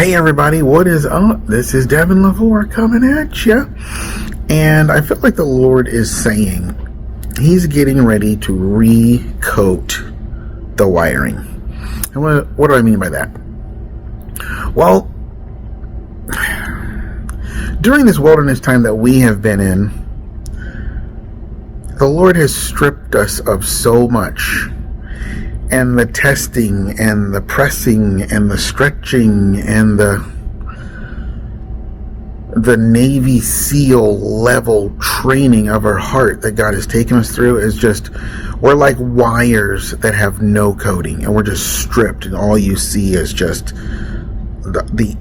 Hey everybody, what is up? This is Devin LaVore coming at you. And I feel like the Lord is saying He's getting ready to recoat the wiring. And what do I mean by that? Well, during this wilderness time that we have been in, the Lord has stripped us of so much. And the testing and the pressing and the stretching and the Navy SEAL level training of our heart that God has taken us through is just, we're like wires that have no coating, and we're just stripped, and all you see is just the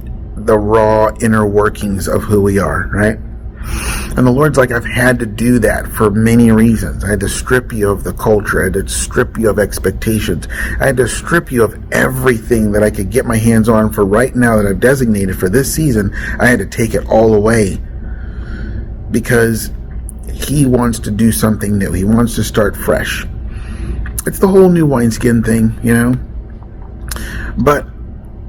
raw inner workings of who we are, right? And the Lord's like, I've had to do that for many reasons. I had to strip you of the culture. I had to strip you of expectations. I had to strip you of everything that I could get my hands on for right now that I've designated for this season. I had to take it all away because He wants to do something new. He wants to start fresh. It's the whole new wineskin thing, you know? But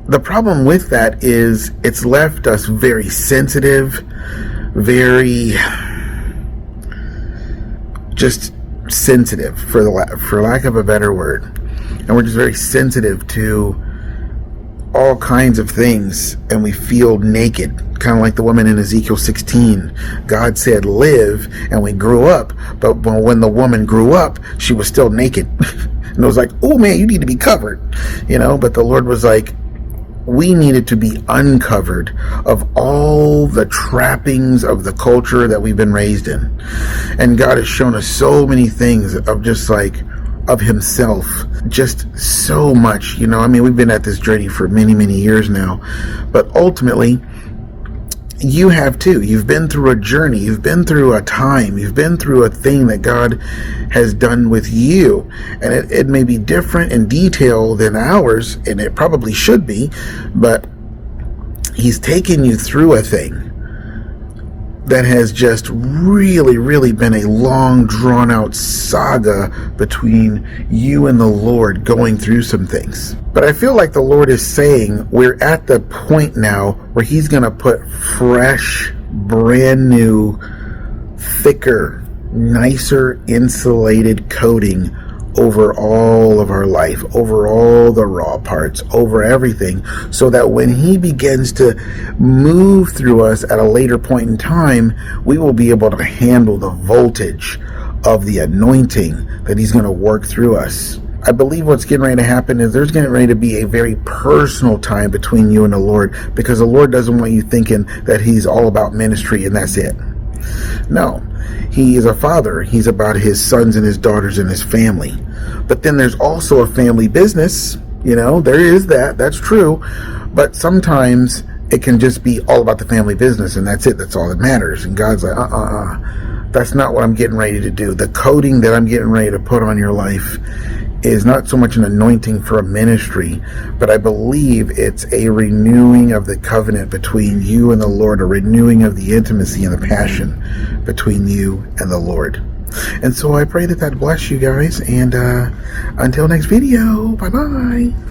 the problem with that is it's left us very sensitive, very just sensitive, for lack of a better word. And we're just very sensitive to all kinds of things, and we feel naked, kind of like the woman in Ezekiel 16. God said live, and we grew up, but when the woman grew up, she was still naked. And it was like, oh man, you need to be covered, you know. But the Lord was like, we needed to be uncovered of all the trappings of the culture that we've been raised in. And God has shown us so many things of just like, of Himself, just so much, you know. I mean, we've been at this journey for many, many years now, but ultimately, you have too. You've been through a journey. You've been through a time. You've been through a thing that God has done with you. And it may be different in detail than ours, and it probably should be, but He's taken you through a thing that has just really, really been a long, drawn-out saga between you and the Lord going through some things. But I feel like the Lord is saying we're at the point now where He's going to put fresh, brand new, thicker, nicer, insulated coating over all of our life, over all the raw parts, over everything, so that when He begins to move through us at a later point in time, we will be able to handle the voltage of the anointing that He's going to work through us. I believe what's getting ready to happen is there's getting ready to be a very personal time between you and the Lord, because the Lord doesn't want you thinking that He's all about ministry and that's it. No, He is a father. He's about His sons and His daughters and His family. But then there's also a family business. You know, there is that. That's true. But sometimes it can just be all about the family business, and that's it. That's all that matters. And God's like, that's not what I'm getting ready to do. The coating that I'm getting ready to put on your life is not so much an anointing for a ministry, but I believe it's a renewing of the covenant between you and the Lord, a renewing of the intimacy and the passion between you and the Lord. And so I pray that bless you guys, and until next video, bye-bye.